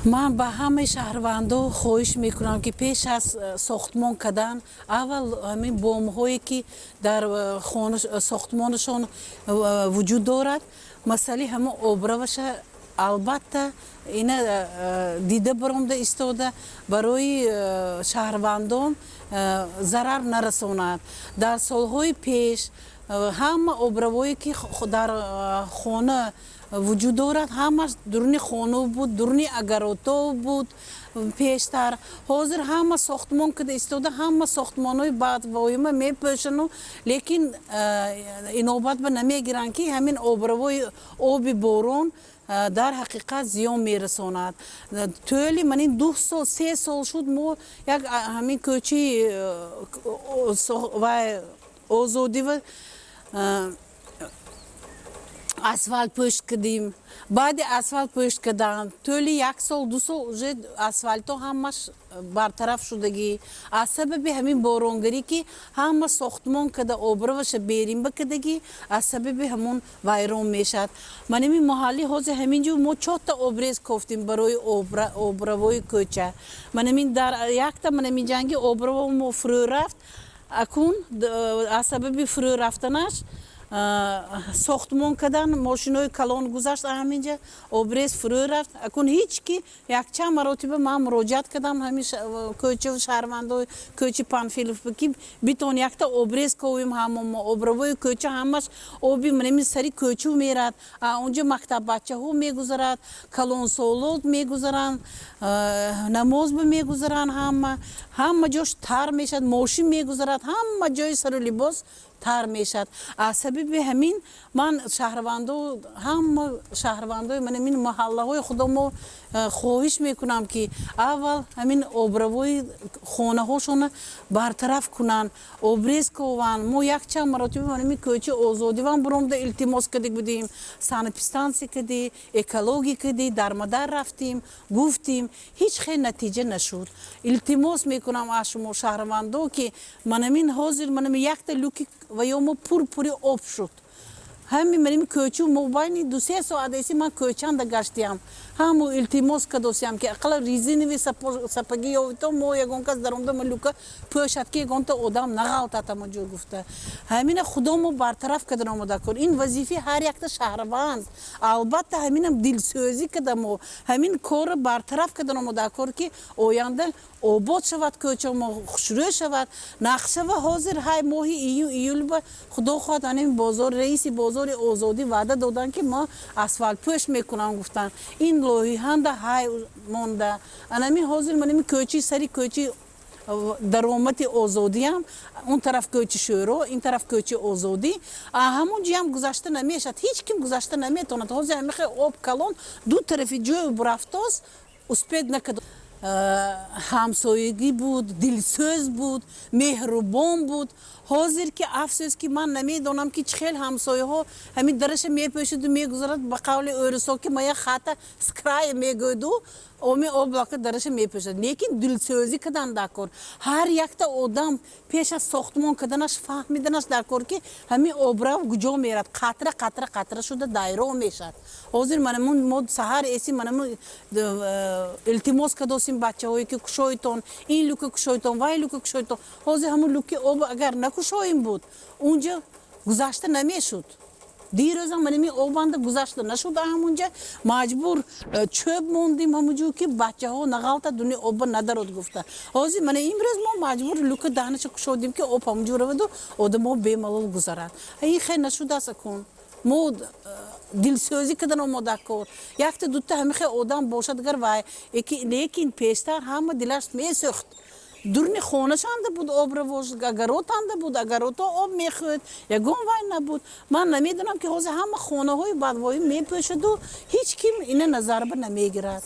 من به همه شهروندان خواهش میکنم که پیش از ساختمان کردن اول همین بوم هایی که در ساختمانشان وجود دارد مسئله همه آبرا باشه. البته اینا دیده برامده استاده برای شهروندان ضرر نرساند. در سالهای پیش همه آبروایی که در خانه وجود دارد همش درونی خانه بود، درونی اگروتا بود پیشتر. حاضر همه ساختمان که استاده همه ساختمان های بعد وایمه میپوشن لیکن اینوبت به نمیگیرن که همین آبروای آب بارون در حقیقت زیان میرساند. طولی من این 2 سال 3 سال شد ما یک همین کوچی و آزادی و اسفالت پشت کردیم. بعد اسفالت پشت کردن طولی 1 سال 2 سال اسفالت ها همش برطرف شدگی از سبب همین بارانگری که همه ساختمان کده آبروش بیریم بکدگی از سبب همون ویران میشد. من این محلی حوزه همینجور ما 4 تا آبریز کفتیم برای آبروی کوچه. من این در یک تا من این جنگی آبرو ما فرو رفت اکون از سبب فرو رفتنش ساختمان کردن ماشینای کلان گذاشت همینجا آبریز فرو رفت. اکون هیچ کی یک چند مرتبه من مراجعت کردم همین کوچه و شهروندای کوچه پانفیلوف بکی بیتون یک تا آبریز کویم همون آبروی کوچه همش آبی منمی سری کوچه میرد اونجا مکتب بچه ها میگذرد کلان سولود میگذرن نماز به میگذرن همه جاش تر میشد ماشین میگذرد همه جای سر لباس تر میشد. از سبب همین من شهروندای من این محله‌های خودمو خواهش میکنم که اول همین آبروی خانه هاشون برطرف کنن آبریز کوون. ما یک چند مرتبه من این کوچه آزادی وان برام التماس کردیم بودیم سانپستانسی کردی اکولوژی کردی در مدار رفتیم گفتیم هیچ خیلی نتیجه نشد. التماس میکنم از شما شهروندو که من حاضر من یک تا لوکی و یا ما پوری آب شد همین من کوچه موبایل 2-3 ساعت ایسی من کوچند گشتیم همو التماس کدوسیم که اقلا ریزینی و سپگی یا تو مو یگون کس درونده ملوکا پوشت که یگون تا آدم نغلطه تمجور گفته همین خودمو برطرف کردن آمده کن. این وظیفه هر یک شهروند البته همینم دلسوزی کردم همین کار برطرف کردن آمده کن که آینده آباد شود کوچه ما خوشرو شود نقشه و حاضر های ماهی ایول با خدا خواهد همین بازار رئیسی بازار آزادی وعده دادن که ما اسفالت پوش میکنن گفتن این لوحی هنده های مونده انمی حاضر من کوچی سری کوچی درآمد آزادی هم اون طرف کوچه شورو این طرف کوچه آزادی همون جی هم گذشته نمیشد هیچ کم گذشته نمیتوند. حاضر همیشه آب کلان دو طرفی جای برفتاس اسپید نکد همسایگی بود دلسوز بود مهربان بود. حاضر که افسوس که من نمیدونم که چخیل همسایه ها همین درش میپوشید و میگذارد به قول اورسا که ما یک خط سکرای میگویدو اومی آب درش میپوشید لیکن دلسوزی کردن در کار هر یک تا آدم پیش از ساختمان کردنش فهمیدنش در کار که همین آبرو کجا میرد قطره شده دایره میشد. حاضر من سحر ایسی من التماس کردیم بچه هایی که کشایتون این لوک کشایتون وای لوک کشایتون حاضر همون لوک آب اگر نکشاییم بود اونجا گذشته نمیشد. دیروز هم من آبنده گذشته نشد همونجا مجبور چوب موندیم همونجا که بچه ها نغلطه دنیا آب ندارد گفته. حاضر من امروز ما مجبور لوک دهنش کشیدیم که آب همونجا رو بدو آدم ها بی‌ملال گذرد. این خیلی نشده است کن ما دلسوزی کردن آماده کار یک تا 2 تا همیشه آدم باشد گر وای لیکن پیشتر همه دلش میسوخت درنی خونش انده بود آب روش اگروت انده بود اگروتا آب میخواد یگون وای نبود. من نمیدونم که حاضر همه خانه های بدوایی میپوشد و هیچ کیم اینه نظر به نمیگیرد.